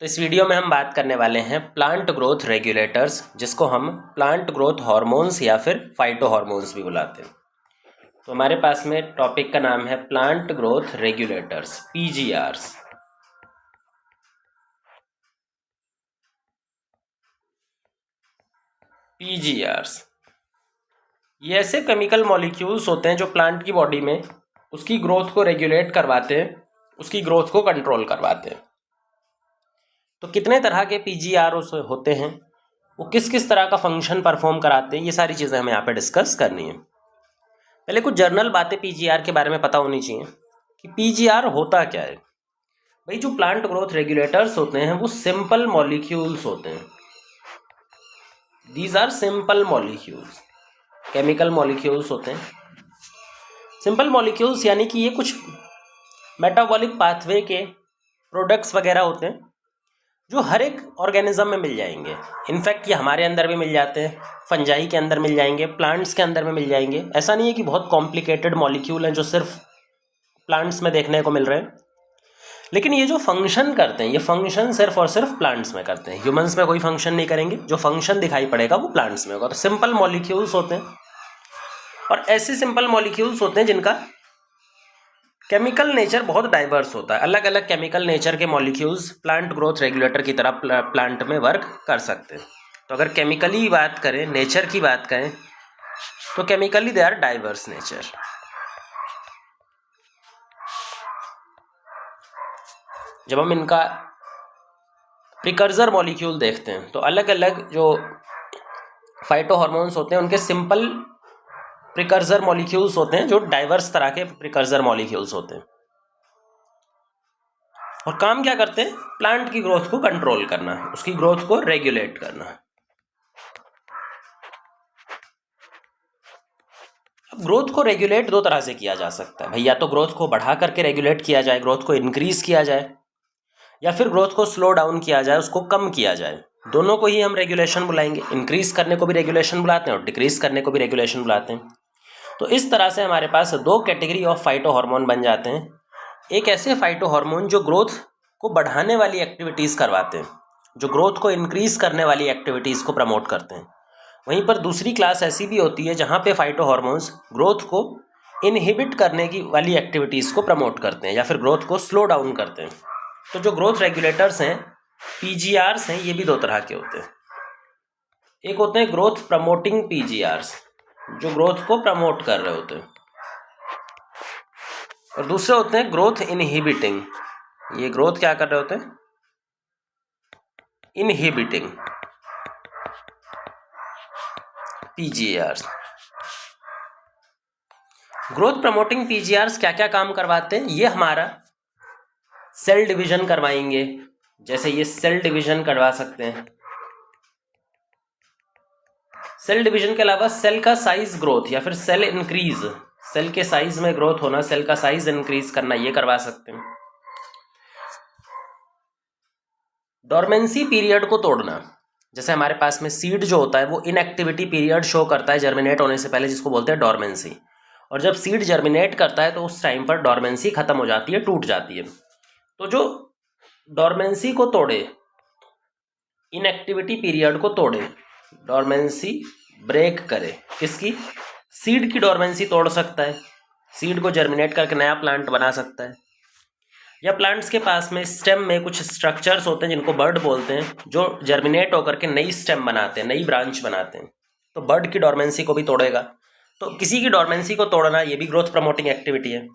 तो इस वीडियो में हम बात करने वाले हैं प्लांट ग्रोथ रेगुलेटर्स, जिसको हम प्लांट ग्रोथ हार्मोन्स या फिर फाइटो हार्मोन्स भी बुलाते हैं। तो हमारे पास में टॉपिक का नाम है प्लांट ग्रोथ रेगुलेटर्स, पीजीआरस। पीजीआरस ये ऐसे केमिकल मॉलिक्यूल्स होते हैं जो प्लांट की बॉडी में उसकी ग्रोथ को रेगुलेट करवाते हैं, उसकी ग्रोथ को कंट्रोल करवाते हैं। तो कितने तरह के पीजीआर होते हैं, वो किस किस तरह का फंक्शन परफॉर्म कराते हैं, ये सारी चीज़ें हमें यहाँ पे डिस्कस करनी है। पहले कुछ जर्नल बातें पीजीआर के बारे में पता होनी चाहिए कि पीजीआर होता क्या है। भाई, जो प्लांट ग्रोथ रेगुलेटर्स होते हैं वो सिंपल मॉलिक्यूल्स होते हैं। These are simple molecules, chemical molecules होते हैं। सिंपल मॉलिक्यूल्स यानी कि ये कुछ मेटाबॉलिक पाथवे के प्रोडक्ट्स वगैरह होते हैं जो हर एक ऑर्गेनिज्म में मिल जाएंगे। इनफैक्ट ये हमारे अंदर भी मिल जाते हैं, फंजाई के अंदर मिल जाएंगे, प्लांट्स के अंदर में मिल जाएंगे। ऐसा नहीं है कि बहुत कॉम्प्लिकेटेड मॉलिक्यूल हैं जो सिर्फ प्लांट्स में देखने को मिल रहे हैं, लेकिन ये जो फंक्शन करते हैं ये फंक्शन सिर्फ और सिर्फ प्लांट्स में करते हैं। ह्यूमंस में कोई फंक्शन नहीं करेंगे, जो फंक्शन दिखाई पड़ेगा वो प्लांट्स में होगा। तो सिंपल मॉलिक्यूल्स होते हैं, और ऐसे सिंपल मॉलिक्यूल्स होते हैं जिनका केमिकल नेचर बहुत डाइवर्स होता है। अलग अलग केमिकल नेचर के मॉलिक्यूल्स प्लांट ग्रोथ रेगुलेटर की तरह प्लांट में वर्क कर सकते हैं। तो अगर केमिकली बात करें, नेचर की बात करें, तो chemically they are diverse nature. जब हम इनका प्रिकर्सर मॉलिक्यूल देखते हैं तो अलग अलग जो फाइटो हार्मोन्स होते हैं उनके सिंपल प्रिकर्सर मॉलिक्यूल्स होते हैं जो डाइवर्स तरह के प्रिकर्सर मॉलिक्यूल्स होते हैं। और काम क्या करते हैं? प्लांट की ग्रोथ को कंट्रोल करना, उसकी ग्रोथ को रेगुलेट करना। अब ग्रोथ को रेगुलेट दो तरह से किया जा सकता है भाई, या तो ग्रोथ को बढ़ा करके रेगुलेट किया जाए, ग्रोथ को इंक्रीज किया जाए, या फिर ग्रोथ को स्लो डाउन किया जाए, उसको कम किया जाए। दोनों को ही हम रेगुलेशन बुलाएंगे। इंक्रीज करने को भी रेगुलेशन बुलाते हैं और डिक्रीज करने को भी रेगुलेशन बुलाते हैं। तो इस तरह से हमारे पास दो कैटेगरी ऑफ फाइटो हार्मोन बन जाते हैं। एक ऐसे फाइटो हार्मोन जो ग्रोथ को बढ़ाने वाली एक्टिविटीज़ करवाते हैं, जो ग्रोथ को इंक्रीज करने वाली एक्टिविटीज़ को प्रमोट करते हैं। वहीं पर दूसरी क्लास ऐसी भी होती है जहाँ पे फाइटो हार्मोन्स ग्रोथ को इनहिबिट करने की वाली एक्टिविटीज़ को प्रमोट करते हैं या फिर ग्रोथ को स्लो डाउन करते हैं। तो जो ग्रोथ रेगुलेटर्स हैं, पीजीआरस हैं, ये भी दो तरह के होते हैं। एक होते हैं ग्रोथ प्रमोटिंग पीजीआरस, जो ग्रोथ को प्रमोट कर रहे होते हैं, और दूसरे होते हैं ग्रोथ इनहिबिटिंग। ये ग्रोथ क्या कर रहे होते हैं? इनहिबिटिंग पीजीआरस। ग्रोथ प्रमोटिंग पीजीआरस क्या क्या काम करवाते हैं? ये हमारा सेल डिवीजन करवाएंगे, जैसे ये सेल डिवीजन करवा सकते हैं। सेल डिवीजन के अलावा सेल का साइज ग्रोथ या फिर सेल इंक्रीज, सेल के साइज में ग्रोथ होना, सेल का साइज इंक्रीज करना, ये करवा सकते हैं। डोरमेंसी पीरियड को तोड़ना, जैसे हमारे पास में सीड जो होता है वो इनएक्टिविटी पीरियड शो करता है जर्मिनेट होने से पहले, जिसको बोलते हैं डोरमेंसी। और जब सीड जर्मिनेट करता है तो उस टाइम पर डोरमेंसी खत्म हो जाती है, टूट जाती है। तो जो डोरमेंसी को तोड़े, इनएक्टिविटी पीरियड को तोड़े, डोरमेंसी ब्रेक करे, किसकी? सीड की डोरमेंसी तोड़ सकता है, सीड को जर्मिनेट करके नया प्लांट बना सकता है। या प्लांट्स के पास में स्टेम में कुछ स्ट्रक्चर्स होते हैं जिनको बर्ड बोलते हैं, जो जर्मिनेट होकर के नई स्टेम बनाते हैं, नई ब्रांच बनाते हैं। तो बर्ड की डोरमेंसी को भी तोड़ेगा। तो किसी की डोरमेंसी को तोड़ना, ये भी ग्रोथ प्रमोटिंग एक्टिविटी है।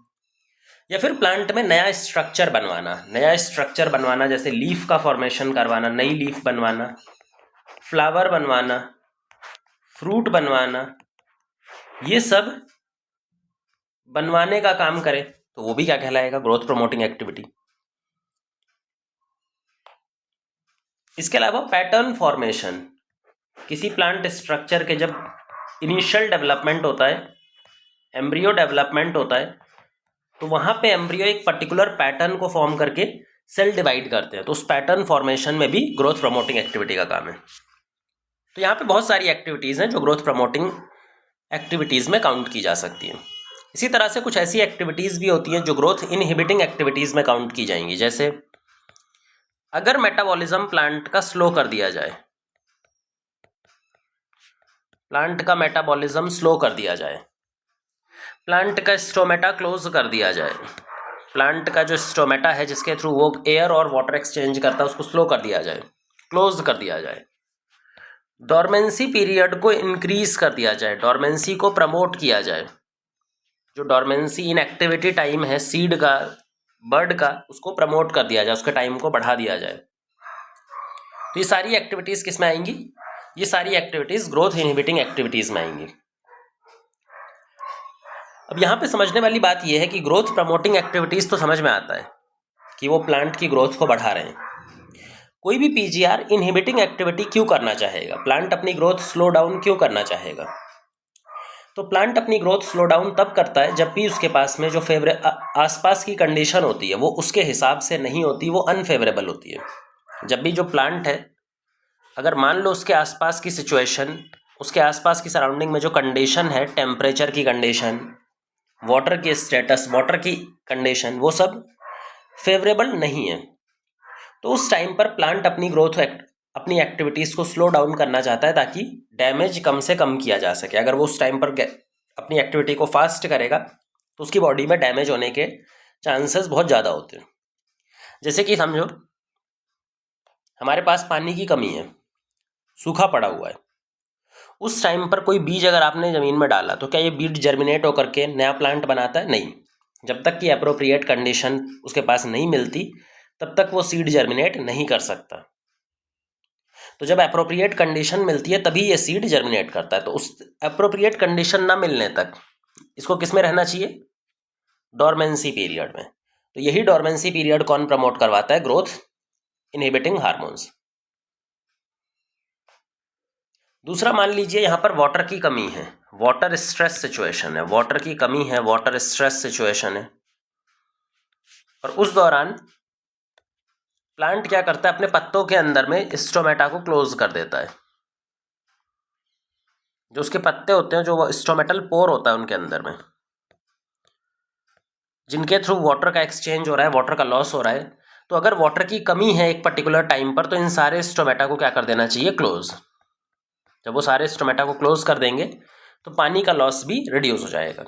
या फिर प्लांट में नया स्ट्रक्चर बनवाना, नया स्ट्रक्चर बनवाना, जैसे लीफ का फॉर्मेशन करवाना, नई लीफ बनवाना, फ्लावर बनवाना, फ्रूट बनवाना, ये सब बनवाने का काम करे तो वो भी क्या कहलाएगा? Growth promoting activity. इसके अलावा पैटर्न फॉर्मेशन, किसी प्लांट स्ट्रक्चर के जब इनिशियल डेवलपमेंट होता है, एम्ब्रियो डेवलपमेंट होता है, तो वहाँ पे एम्ब्रियो एक पर्टिकुलर पैटर्न को फॉर्म करके सेल डिवाइड करते हैं। तो उस पैटर्न फॉर्मेशन में भी ग्रोथ प्रमोटिंग एक्टिविटी का काम है। तो यहाँ पे बहुत सारी एक्टिविटीज़ हैं जो ग्रोथ प्रमोटिंग एक्टिविटीज़ में काउंट की जा सकती हैं। इसी तरह से कुछ ऐसी एक्टिविटीज़ भी होती हैं जो ग्रोथ इनहिबिटिंग एक्टिविटीज़ में काउंट की जाएंगी, जैसे अगर मेटाबॉलिज्म प्लांट का स्लो कर दिया जाए, प्लांट का मेटाबॉलिज्म स्लो कर दिया जाए, प्लांट का स्टोमेटा क्लोज कर दिया जाए, प्लांट का जो स्टोमेटा है जिसके थ्रू वो एयर और वाटर एक्सचेंज करता है उसको स्लो कर दिया जाए, क्लोज कर दिया जाए, डॉर्मेंसी पीरियड को इंक्रीज कर दिया जाए, डॉर्मेंसी को प्रमोट किया जाए, जो डॉर्मेंसी इनएक्टिविटी टाइम है सीड का, बर्ड का, उसको प्रमोट कर दिया जाए, उसके टाइम को बढ़ा दिया जाए। तो ये सारी एक्टिविटीज किस में आएंगी? ये सारी एक्टिविटीज ग्रोथ इनहिबिटिंग एक्टिविटीज में आएंगी। अब यहाँ पे समझने वाली बात यह है कि ग्रोथ प्रमोटिंग एक्टिविटीज तो समझ में आता है कि वो प्लांट की ग्रोथ को बढ़ा रहे हैं। कोई भी पीजीआर इनहिबिटिंग एक्टिविटी क्यों करना चाहेगा? प्लांट अपनी ग्रोथ स्लो डाउन क्यों करना चाहेगा? तो प्लांट अपनी ग्रोथ स्लो डाउन तब करता है जब भी उसके पास में जो आसपास की कंडीशन होती है वो उसके हिसाब से नहीं होती, वो अनफेवरेबल होती है। जब भी जो प्लांट है, अगर मान लो उसके आसपास की सिचुएशन, उसके आसपास की सराउंडिंग में जो कंडीशन है, टेम्परेचर की कंडीशन, वाटर की स्टेटस, वाटर की कंडीशन, वो सब फेवरेबल नहीं है, तो उस टाइम पर प्लांट अपनी ग्रोथ अपनी एक्टिविटीज़ को स्लो डाउन करना चाहता है ताकि डैमेज कम से कम किया जा सके। अगर वो उस टाइम पर अपनी एक्टिविटी को फास्ट करेगा तो उसकी बॉडी में डैमेज होने के चांसेस बहुत ज़्यादा होते हैं। जैसे कि समझो हमारे पास पानी की कमी है, सूखा पड़ा हुआ है, उस टाइम पर कोई बीज अगर आपने ज़मीन में डाला तो क्या ये बीज जर्मिनेट होकर के नया प्लांट बनाता है? नहीं। जब तक कि एप्रोप्रिएट कंडीशन उसके पास नहीं मिलती तब तक वो सीड जर्मिनेट नहीं कर सकता। तो जब एप्रोप्रिएट कंडीशन मिलती है तभी ये सीड जर्मिनेट करता है। तो उस एप्रोप्रिएट कंडीशन ना मिलने तक इसको किस में रहना चाहिए? डॉर्मेंसी पीरियड में। तो यही डॉर्मेंसी पीरियड कौन प्रमोट करवाता है? Growth inhibiting hormones. दूसरा, मान लीजिए यहाँ पर वाटर की कमी है, वाटर स्ट्रेस सिचुएशन है, वाटर की कमी है, वाटर स्ट्रेस सिचुएशन है, और उस दौरान प्लांट क्या करता है? अपने पत्तों के अंदर में स्टोमेटा को क्लोज कर देता है। जो उसके पत्ते होते हैं, जो वो स्टोमेटल पोर होता है उनके अंदर में, जिनके थ्रू वाटर का एक्सचेंज हो रहा है, वाटर का लॉस हो रहा है, तो अगर वाटर की कमी है एक पर्टिकुलर टाइम पर तो इन सारे स्टोमेटा को क्या कर देना चाहिए? क्लोज। जब वो सारे स्टोमेटा को क्लोज कर देंगे तो पानी का लॉस भी रिड्यूस हो जाएगा।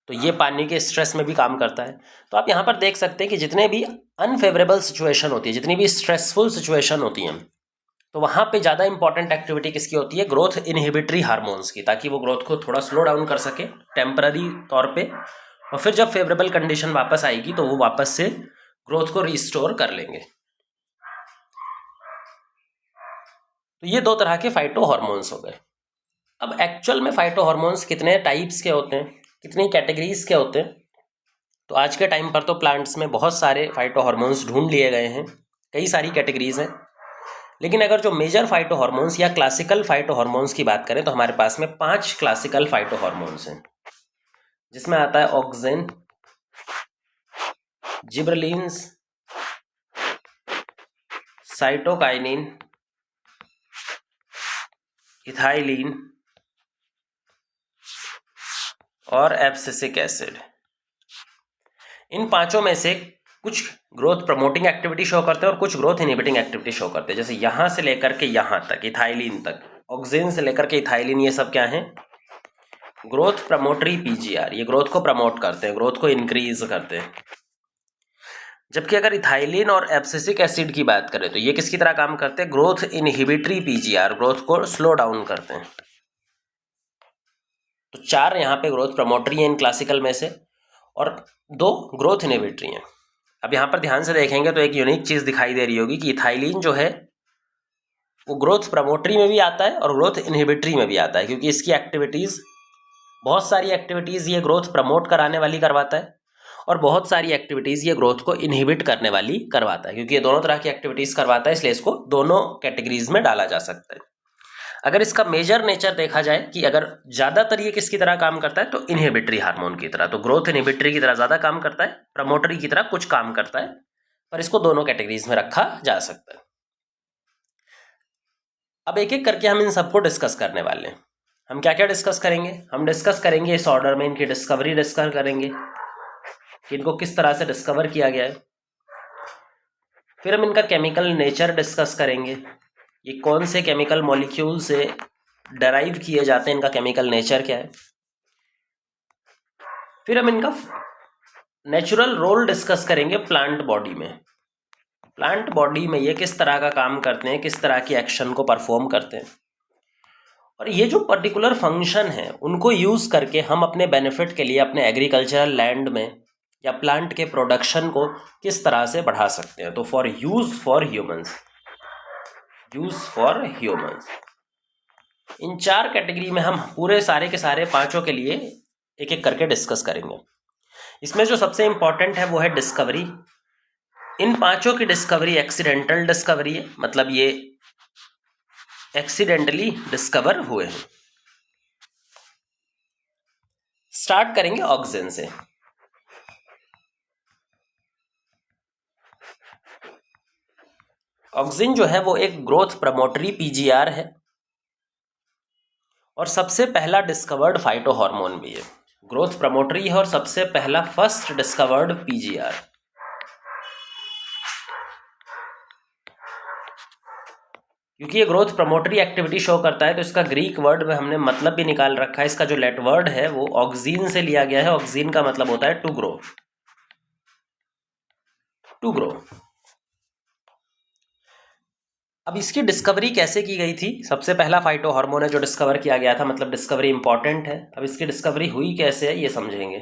तो ये पानी के स्ट्रेस में भी काम करता है। तो आप यहाँ पर देख सकते हैं कि जितने भी अनफेवरेबल सिचुएशन होती है, जितनी भी स्ट्रेसफुल सिचुएशन होती हैं, तो वहाँ पे ज़्यादा इंपॉर्टेंट एक्टिविटी किसकी होती है? ग्रोथ इनहिबिटरी हार्मोन्स की, ताकि वो ग्रोथ को थोड़ा स्लो डाउन कर सके टेम्पररी तौर पे, और फिर जब फेवरेबल कंडीशन वापस आएगी तो वो वापस से ग्रोथ को रिस्टोर कर लेंगे। तो ये दो तरह के फाइटो हार्मोन्स हो गए। अब एक्चुअल में फाइटो हार्मोन्स कितने टाइप्स के होते हैं, कितनी कैटेगरीज के होते हैं? तो आज के टाइम पर तो प्लांट्स में बहुत सारे फाइटो हार्मोन्स ढूंढ लिए गए हैं, कई सारी कैटेगरीज हैं। लेकिन अगर जो मेजर फाइटो हार्मोन्स या क्लासिकल फाइटो हार्मोन्स की बात करें तो हमारे पास में 5 क्लासिकल फाइटो हार्मोन्स हैं, जिसमें आता है ऑक्सिन, जिबरेलिन्स, साइटोकाइनिन, इथाइलिन और एब्सिसिक एसिड। इन पांचों में से कुछ ग्रोथ प्रमोटिंग एक्टिविटी शो करते हैं और कुछ ग्रोथ इनहिबिटिंग एक्टिविटी शो करते हैं। जैसे यहाँ से लेकर के यहाँ तक, इथाइलिन तक, ऑक्सिन से लेकर के इथाइलिन, ये सब क्या है? Growth promoter PGR. ये ग्रोथ को प्रमोट करते हैं, ग्रोथ को इंक्रीज करते हैं। जबकि अगर इथाइलिन और एब्सिसिक एसिड की बात करें तो ये किसकी तरह काम करते हैं? ग्रोथ इनहिबिटरी पीजीआर, ग्रोथ को स्लो डाउन करते हैं। तो 4 यहाँ पे ग्रोथ प्रमोटरी हैं इन क्लासिकल में से, और 2 ग्रोथ इनहिबिटरी हैं। अब यहाँ पर ध्यान से देखेंगे तो एक यूनिक चीज़ दिखाई दे रही होगी कि इथाइलिन जो है वो ग्रोथ प्रमोटरी में भी आता है और ग्रोथ इनहिबिटरी में भी आता है, क्योंकि इसकी एक्टिविटीज़, बहुत सारी एक्टिविटीज़ ये ग्रोथ प्रमोट कराने वाली करवाता है और बहुत सारी एक्टिविटीज़ ये ग्रोथ को इनहिबिट करने वाली करवाता है। क्योंकि ये दोनों तरह की एक्टिविटीज़ करवाता है, इसलिए इसको दोनों कैटेगरीज में डाला जा सकता है। अगर इसका मेजर नेचर देखा जाए कि अगर ज़्यादातर ये किसकी तरह काम करता है तो इनहिबिटरी हार्मोन की तरह, तो ग्रोथ इनहिबिटरी की तरह ज़्यादा काम करता है, प्रमोटरी की तरह कुछ काम करता है, पर इसको दोनों कैटेगरीज में रखा जा सकता है। अब एक एक करके हम इन सबको डिस्कस करने वाले हैं। हम क्या क्या डिस्कस करेंगे? हम डिस्कस करेंगे इस ऑर्डर में इनकी डिस्कवरी डिस्कस करेंगे कि इनको किस तरह से डिस्कवर किया गया है, फिर हम इनका केमिकल नेचर डिस्कस करेंगे, ये कौन से केमिकल मॉलिक्यूल से डराइव किए जाते हैं, इनका केमिकल नेचर क्या है। फिर हम इनका नेचुरल रोल डिस्कस करेंगे प्लांट बॉडी में। प्लांट बॉडी में ये किस तरह का काम करते हैं, किस तरह की एक्शन को परफॉर्म करते हैं, और ये जो पर्टिकुलर फंक्शन है उनको यूज़ करके हम अपने बेनिफिट के लिए अपने एग्रीकल्चरल लैंड में या प्लांट के प्रोडक्शन को किस तरह से बढ़ा सकते हैं। तो फॉर ह्यूमंस, इन 4 कैटेगरी में हम पूरे सारे के सारे 5 के लिए एक एक करके डिस्कस करेंगे। इसमें जो सबसे इंपॉर्टेंट है वो है डिस्कवरी। इन 5 की डिस्कवरी एक्सीडेंटल डिस्कवरी है, मतलब ये एक्सीडेंटली डिस्कवर हुए हैं। स्टार्ट करेंगे ऑक्सिन से। ऑक्सिन जो है वो एक ग्रोथ प्रमोटरी पीजीआर है और सबसे पहला डिस्कवर्ड फाइटो हार्मोन भी है। ग्रोथ प्रमोटरी है और सबसे पहला फर्स्ट डिस्कवर्ड पीजीआर। क्योंकि ये ग्रोथ प्रमोटरी एक्टिविटी शो करता है तो इसका ग्रीक वर्ड में हमने मतलब भी निकाल रखा है। इसका जो लेट वर्ड है वो ऑक्सीन से लिया गया है। ऑक्सीन का मतलब होता है टू ग्रो। अब इसकी डिस्कवरी कैसे की गई थी? सबसे पहला फाइटो हार्मोन है जो डिस्कवर किया गया था, मतलब डिस्कवरी इंपॉर्टेंट है। अब इसकी डिस्कवरी हुई कैसे है ये समझेंगे।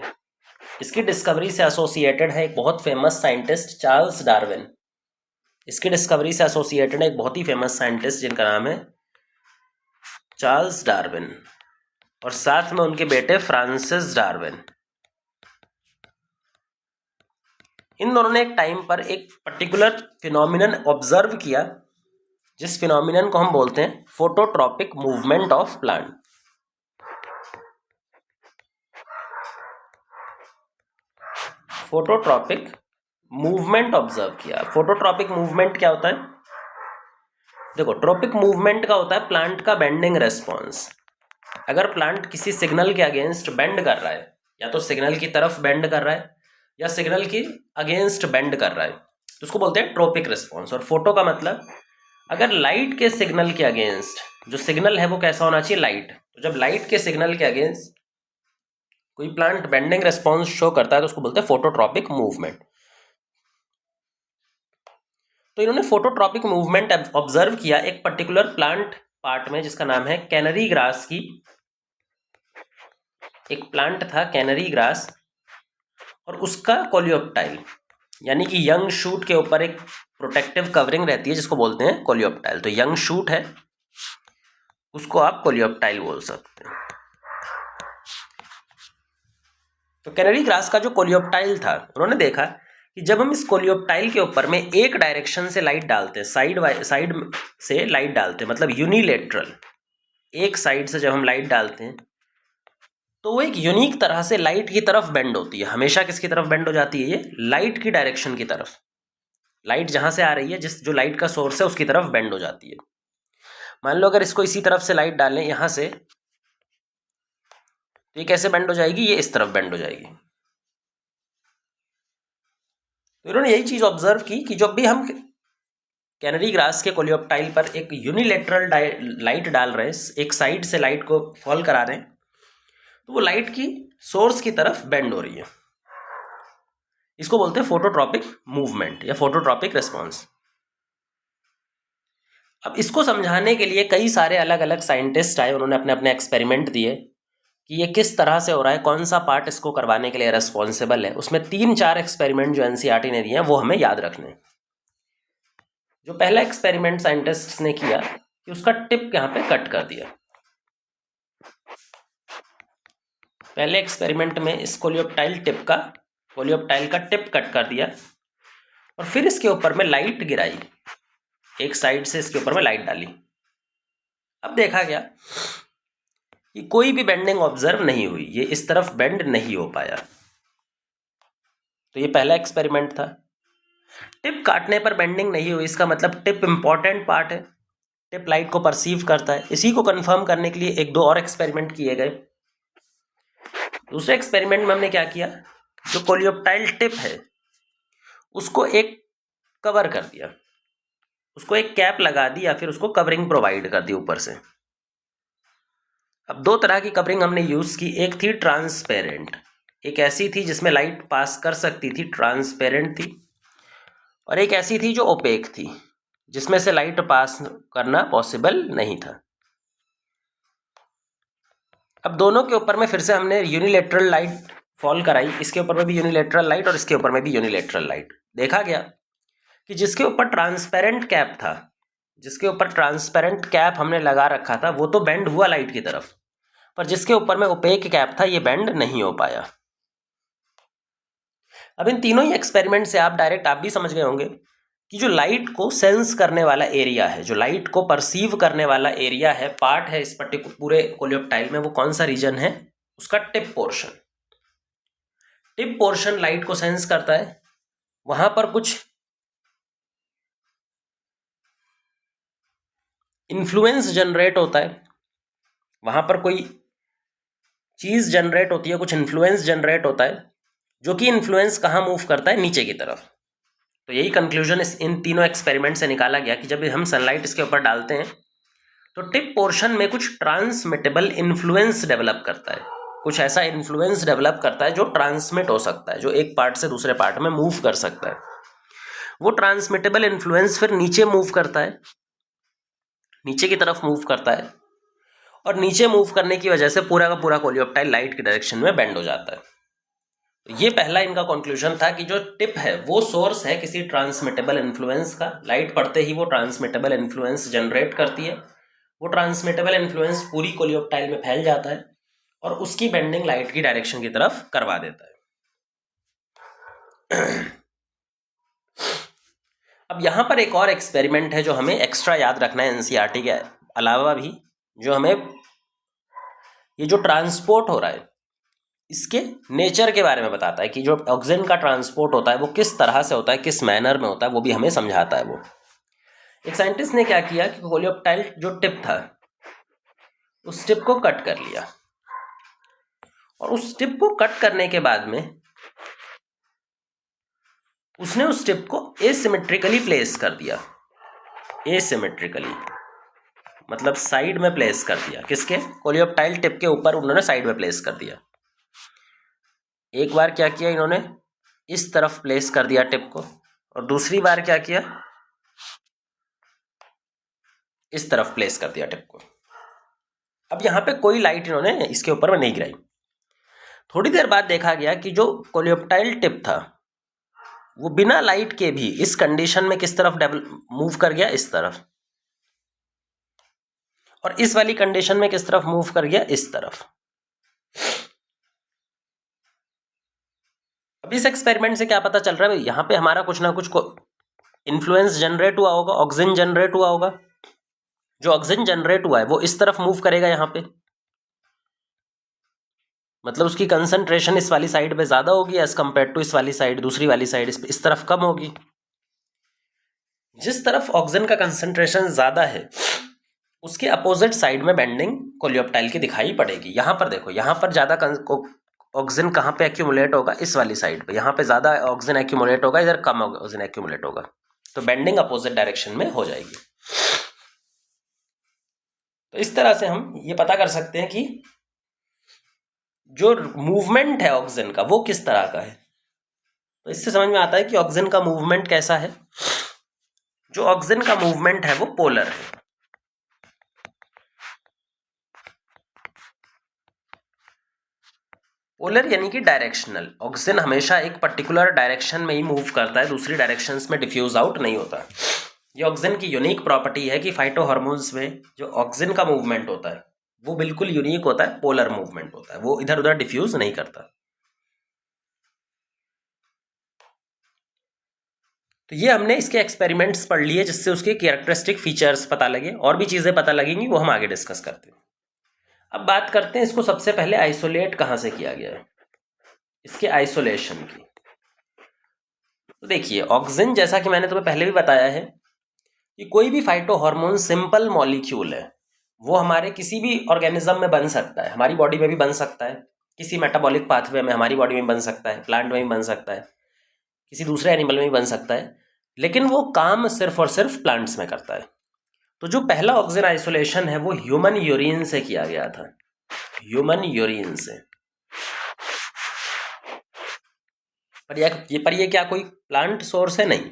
इसकी डिस्कवरी से एसोसिएटेड है एक बहुत फेमस साइंटिस्ट चार्ल्स डार्विन। इसकी डिस्कवरी से एसोसिएटेड है एक बहुत ही फेमस साइंटिस्ट जिनका नाम है चार्ल्स डार्विन, और साथ में उनके बेटे फ्रांसिस डार्विन। इन दोनों ने एक टाइम पर एक पर्टिकुलर फिनोमिनन ऑब्जर्व किया जिस फिनोमिनन को हम बोलते हैं phototropic movement of plant. Phototropic movement observe किया। फोटोट्रॉपिक मूवमेंट क्या होता है? देखो, ट्रॉपिक मूवमेंट का होता है प्लांट का बेंडिंग रेस्पॉन्स। अगर प्लांट किसी सिग्नल के अगेंस्ट बेंड कर रहा है, या तो सिग्नल की तरफ बेंड कर रहा है या सिग्नल की अगेंस्ट बेंड कर रहा है, तो उसको बोलते हैं ट्रॉपिक रिस्पॉन्स। और फोटो का मतलब अगर लाइट के सिग्नल के अगेंस्ट, जो सिग्नल है वो कैसा होना चाहिए? लाइट। तो जब लाइट के सिग्नल के अगेंस्ट कोई प्लांट बेंडिंग रेस्पॉन्स शो करता है तो उसको बोलते हैं फोटोट्रॉपिक मूवमेंट। तो इन्होंने फोटोट्रॉपिक मूवमेंट ऑब्जर्व किया एक पर्टिकुलर प्लांट पार्ट में जिसका नाम है कैनरी ग्रास की। एक प्लांट था कैनरी ग्रास और उसका कोलियोप्टाइल, यानी कि यंग शूट के ऊपर एक प्रोटेक्टिव कवरिंग रहती है जिसको बोलते हैं कोलियोप्टाइल। तो यंग शूट है उसको आप कोलियोप्टाइल बोल सकते हैं। तो कैनरी ग्रास का जो कोलियोप्टाइल था, उन्होंने देखा कि जब हम इस कोलियोप्टाइल के ऊपर में एक डायरेक्शन से लाइट डालते हैं, साइड से लाइट डालते हैं, मतलब यूनिलेटरल, एक साइड से जब हम लाइट डालते हैं तो वो एक यूनिक तरह से लाइट की तरफ बेंड होती है। हमेशा किसकी तरफ बेंड हो जाती है? ये लाइट की डायरेक्शन की तरफ। लाइट जहां से आ रही है, जो लाइट का सोर्स है उसकी तरफ बेंड हो जाती है। मान लो अगर इसको इसी तरफ से लाइट डालें यहां से, तो ये कैसे बेंड हो जाएगी? ये इस तरफ बेंड हो जाएगी। तो इन्होंने यही चीज ऑब्जर्व की कि जब भी हम कैनरी ग्रास के कोलियोप्टाइल पर एक यूनिलेटरल लाइट डाल रहे हैं, एक साइड से लाइट को फॉल करा रहे हैं, तो वो लाइट की सोर्स की तरफ बेंड हो रही है। इसको बोलते हैं फोटोट्रॉपिक मूवमेंट या फोटोट्रॉपिक रिस्पॉन्स। अब इसको समझाने के लिए कई सारे अलग अलग साइंटिस्ट आए, उन्होंने अपने अपने एक्सपेरिमेंट दिए कि ये किस तरह से हो रहा है, कौन सा पार्ट इसको करवाने के लिए रेस्पॉन्सिबल है। उसमें 3-4 एक्सपेरिमेंट जो एनसीईआरटी ने दिए हैं वो हमें याद रखने। जो पहला एक्सपेरिमेंट साइंटिस्ट ने किया कि उसका टिप यहाँ पे कट कर दिया। पहले एक्सपेरिमेंट में इस कोलियोप्टाइल का टिप कट कर दिया और फिर इसके ऊपर में लाइट गिराई, एक साइड से इसके ऊपर में लाइट डाली। अब देखा गया कि कोई भी बेंडिंग ऑब्जर्व नहीं हुई, ये इस तरफ बेंड नहीं हो पाया। तो ये पहला एक्सपेरिमेंट था। टिप काटने पर बेंडिंग नहीं हुई, इसका मतलब टिप इंपॉर्टेंट पार्ट है, टिप लाइट को परसीव करता है। इसी को कंफर्म करने के लिए 1-2 और एक्सपेरिमेंट किए गए। दूसरे एक्सपेरिमेंट में हमने क्या किया, जो कोलियोप्टाइल टिप है उसको एक कवर कर दिया, उसको एक कैप लगा दी या फिर उसको कवरिंग प्रोवाइड कर दी ऊपर से। अब दो तरह की कवरिंग हमने यूज़ की, एक थी ट्रांसपेरेंट, एक ऐसी थी जिसमें लाइट पास कर सकती थी, ट्रांसपेरेंट थी, और एक ऐसी थी जो ओपेक थी, जिसमें से लाइट पास करना पॉसिबल नहीं था। अब दोनों के ऊपर में फिर से हमने यूनिलेटरल लाइट फॉल कराई, इसके ऊपर में भी यूनिलेटरल लाइट और इसके ऊपर में भी यूनिलेटरल लाइट। देखा गया कि जिसके ऊपर ट्रांसपेरेंट कैप था, जिसके ऊपर ट्रांसपेरेंट कैप हमने लगा रखा था, वो तो बेंड हुआ लाइट की तरफ, पर जिसके ऊपर में ओपेक कैप था ये बेंड नहीं हो पाया। अब इन तीनों ही एक्सपेरिमेंट से आप भी समझ गए होंगे कि जो लाइट को सेंस करने वाला एरिया है, जो लाइट को परसीव करने वाला एरिया है, पार्ट है इस पर्टिकुलर पूरे कोलियोप्टाइल में, वो कौन सा रीजन है? उसका tip portion. Tip portion light को सेंस करता है, वहां पर कुछ इन्फ्लुएंस जनरेट होता है, वहां पर कोई चीज जनरेट होती है, कुछ इन्फ्लुएंस जनरेट होता है, जो कि इन्फ्लुएंस कहाँ मूव करता है? नीचे की तरफ। तो यही कंक्लूजन इन तीनों एक्सपेरिमेंट से निकाला गया कि जब हम सनलाइट इसके ऊपर डालते हैं तो टिप पोर्शन में कुछ ट्रांसमिटेबल इन्फ्लुएंस डेवलप करता है, कुछ ऐसा इन्फ्लुएंस डेवलप करता है जो ट्रांसमिट हो सकता है, जो एक पार्ट से दूसरे पार्ट में मूव कर सकता है। वो ट्रांसमिटेबल इन्फ्लुएंस फिर नीचे मूव करता है, नीचे की तरफ मूव करता है, और नीचे मूव करने की वजह से पूरा का पूरा कोलियोप्टाइल लाइट की डायरेक्शन में बेंड हो जाता है। ये पहला इनका कंक्लूजन था कि जो टिप है वो सोर्स है किसी ट्रांसमिटेबल इन्फ्लुएंस का। लाइट पड़ते ही वो ट्रांसमिटेबल इन्फ्लुएंस जनरेट करती है, वो ट्रांसमिटेबल इन्फ्लुएंस पूरी कोलियोप्टाइल में फैल जाता है और उसकी बेंडिंग लाइट की डायरेक्शन की तरफ करवा देता है। अब यहां पर एक और एक्सपेरिमेंट है जो हमें एक्स्ट्रा याद रखना है एनसीईआरटी के अलावा भी, जो हमें ये जो ट्रांसपोर्ट हो रहा है इसके नेचर के बारे में बताता है कि जो ऑक्सीजन का ट्रांसपोर्ट होता है वो किस तरह से होता है, किस मैनर में होता है, वो भी हमें समझाता है। वो एक साइंटिस्ट ने क्या किया कि कोलियोप्टाइल जो टिप था उस टिप को कट कर लिया, और उस टिप को कट करने के बाद में उसने उस टिप को एसिमेट्रिकली प्लेस कर दिया। एसिमेट्रिकली मतलब साइड में प्लेस कर दिया, किसके? कोलियोप्टाइल टिप के ऊपर उन्होंने साइड में प्लेस कर दिया। एक बार क्या किया इन्होंने, इस तरफ प्लेस कर दिया टिप को, और दूसरी बार क्या किया, इस तरफ प्लेस कर दिया टिप को। अब यहां पे कोई लाइट इन्होंने इसके ऊपर में नहीं गिराई। थोड़ी देर बाद देखा गया कि जो कोलियोप्टाइल टिप था वो बिना लाइट के भी इस कंडीशन में किस तरफ मूव कर गया? इस तरफ। और इस वाली कंडीशन में किस तरफ मूव कर गया? इस तरफ। अब इस एक्सपेरिमेंट से क्या पता चल रहा है? यहां पे हमारा कुछ ना कुछ इन्फ्लुएंस जनरेट हुआ होगा, ऑक्सीजन जनरेट हुआ होगा। जो ऑक्सीजन जनरेट हुआ है वो इस तरफ मूव करेगा, यहां पे मतलब उसकी कंसंट्रेशन इस वाली साइड पे ज्यादा होगी एज कंपेयर टू इस वाली साइड, दूसरी वाली साइड इस तरफ कम होगी। जिस तरफ ऑक्सीजन का कंसंट्रेशन ज्यादा है उसके अपोजिट साइड में बेंडिंग कोलियोप्टाइल की दिखाई पड़ेगी। यहां पर देखो, यहां पर ज्यादा ऑक्सीजन कहां पे एक्यूमुलेट होगा? इस वाली साइड पे। यहां पे ज्यादा ऑक्सीजन एक्यूमुलेट होगा, इधर कम ऑक्सीजन एक्यूमुलेट होगा, तो बेंडिंग अपोजिट डायरेक्शन में हो जाएगी। तो इस तरह से हम ये पता कर सकते हैं कि जो मूवमेंट है ऑक्सीजन का वो किस तरह का है। तो इससे समझ में आता है कि ऑक्सीजन का मूवमेंट कैसा है। जो ऑक्सीजन का मूवमेंट है वो पोलर है। पोलर यानी कि डायरेक्शनल। ऑक्सीजन हमेशा एक पर्टिकुलर डायरेक्शन में ही मूव करता है, दूसरी डायरेक्शंस में डिफ्यूज आउट नहीं होता। ये ऑक्सीजन की यूनिक प्रॉपर्टी है कि फाइटोहार्मोन्स में जो ऑक्सीजन का मूवमेंट होता है वो बिल्कुल यूनिक होता है, पोलर मूवमेंट होता है, वो इधर उधर डिफ्यूज नहीं करता। तो ये हमने इसके एक्सपेरिमेंट्स पढ़ लिए जिससे उसके कैरेक्टरिस्टिक फीचर्स पता लगे, और भी चीजें पता लगेंगी वो हम आगे डिस्कस करते हैं। अब बात करते हैं इसको सबसे पहले आइसोलेट कहां से किया गया है, इसके आइसोलेशन की। तो देखिए ऑक्सीजन, जैसा कि मैंने तुम्हें पहले भी बताया है कि कोई भी फाइटोहार्मोन सिंपल मॉलिक्यूल है, वो हमारे किसी भी ऑर्गेनिज्म में बन सकता है, हमारी बॉडी में भी बन सकता है, किसी मेटाबॉलिक पाथवे में हमारी बॉडी में बन सकता है, प्लांट में भी बन सकता है, किसी दूसरे एनिमल में भी बन सकता है। लेकिन वो काम सिर्फ और सिर्फ प्लांट्स में करता है। तो जो पहला ऑक्सीजन आइसोलेशन है वो ह्यूमन यूरिन से किया गया था, ह्यूमन यूरिन से। पर ये क्या कोई प्लांट सोर्स है? नहीं।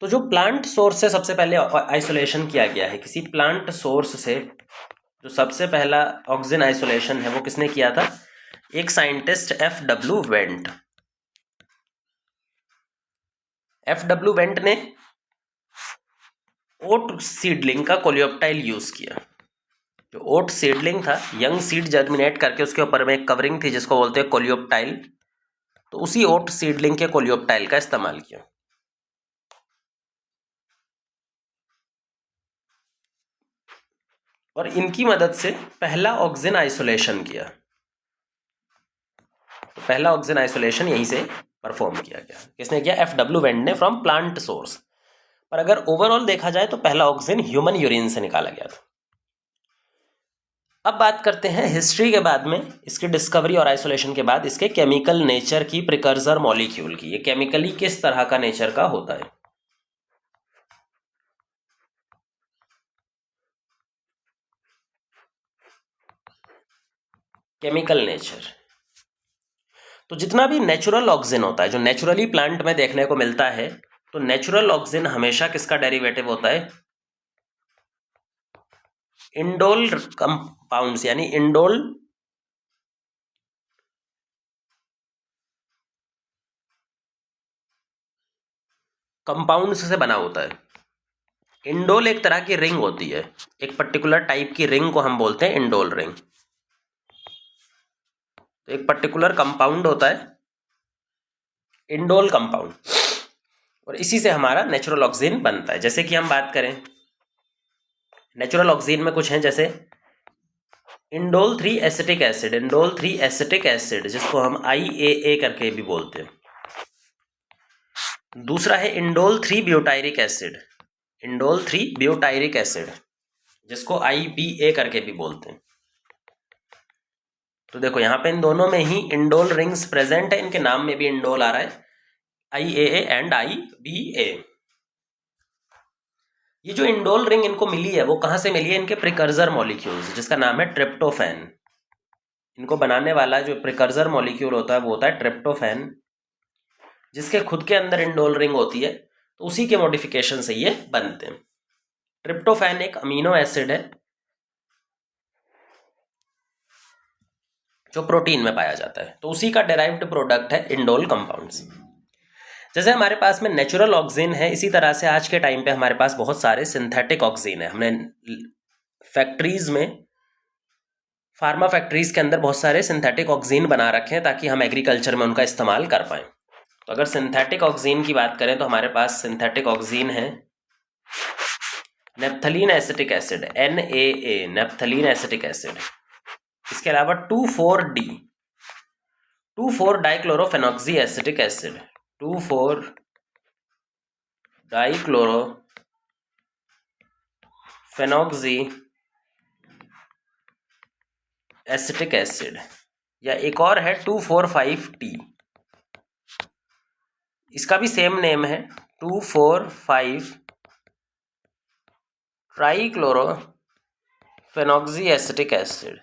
तो जो प्लांट सोर्स से सबसे पहले आइसोलेशन किया गया है, किसी प्लांट सोर्स से जो सबसे पहला ऑक्सीजन आइसोलेशन है वो किसने किया था? एक scientist F.W. Went. F.W. Went ने ओट सीडलिंग का कोलियोप्टाइल यूज किया। जो ओट सीडलिंग था, यंग सीड जर्मिनेट करके उसके ऊपर में एक कवरिंग थी जिसको बोलते हैं कोलियोप्टाइल, तो उसी ओट सीडलिंग के कोलियोप्टाइल का इस्तेमाल किया। और इनकी मदद से पहला ऑक्सीजन आइसोलेशन किया। तो पहला ऑक्सीजन आइसोलेशन यहीं से परफॉर्म किया गया। किसने किया? F.W. वेंट ने, फ्रॉम प्लांट सोर्स। पर अगर ओवरऑल देखा जाए तो पहला ऑक्सीजन ह्यूमन यूरिन से निकाला गया था। अब बात करते हैं हिस्ट्री के बाद में, इसकी डिस्कवरी और आइसोलेशन के बाद इसके केमिकल नेचर की, प्रिकर्सर मॉलिक्यूल की। ये केमिकली किस तरह का नेचर का होता है? Chemical nature. तो जितना भी नेचुरल ऑक्सीजन होता है, जो नेचुरली प्लांट में देखने को मिलता है, तो नेचुरल ऑक्सीजन हमेशा किसका डेरिवेटिव होता है? इंडोल कंपाउंड्स, यानी इंडोल कंपाउंड्स से बना होता है। इंडोल एक तरह की रिंग होती है, एक पर्टिकुलर टाइप की रिंग को हम बोलते हैं इंडोल रिंग। तो एक पर्टिकुलर कंपाउंड होता है इंडोल कंपाउंड, और इसी से हमारा नेचुरल ऑक्सीजन बनता है। जैसे कि हम बात करें नेचुरल ऑक्सीजन में कुछ हैं, जैसे indole 3 acetic acid, indole 3 acetic acid जिसको हम IAA करके भी बोलते हैं। दूसरा है indole 3 butyric acid, indole 3 butyric acid जिसको IBA करके भी बोलते हैं। तो देखो यहाँ पे इन दोनों में ही इंडोल रिंग्स प्रेजेंट है, इनके नाम में भी इंडोल आ रहा है, IAA एंड IBA। ये जो इंडोल रिंग इनको मिली है वो कहाँ से मिली है? इनके प्रिकर्सर मॉलिक्यूल्स, जिसका नाम है ट्रिप्टोफैन। इनको बनाने वाला जो प्रिकर्सर मॉलिक्यूल होता है वो होता है ट्रिप्टोफैन, जिसके खुद के अंदर इंडोल रिंग होती है, तो उसी के मॉडिफिकेशन से ये बनते हैं। ट्रिप्टोफैन एक अमीनो एसिड है जो प्रोटीन में पाया जाता है, तो उसी का डेराइव्ड प्रोडक्ट है इंडोल कंपाउंड्स। जैसे हमारे पास में नेचुरल ऑक्सीजन है, इसी तरह से आज के टाइम पे हमारे पास बहुत सारे सिंथेटिक ऑक्सीजन है। हमने फैक्ट्रीज में, फार्मा फैक्ट्रीज के अंदर बहुत सारे सिंथेटिक ऑक्सीजन बना रखे हैं ताकि हम एग्रीकल्चर में उनका इस्तेमाल कर पाएं। तो अगर सिंथेटिक ऑक्सीजन की बात करें तो हमारे पास सिंथेटिक ऑक्सीजन है naphthalene acetic acid, NaA, naphthalene acetic acid. इसके अलावा 2,4-D, two four dichlorophenoxy acetic acid, two four dichlorophenoxy acetic acid, या एक और है 2,4,5-T। इसका भी सेम नेम है, 2,4,5-ट्राइक्लोरोफेनॉक्सी एसिटिक एसिड।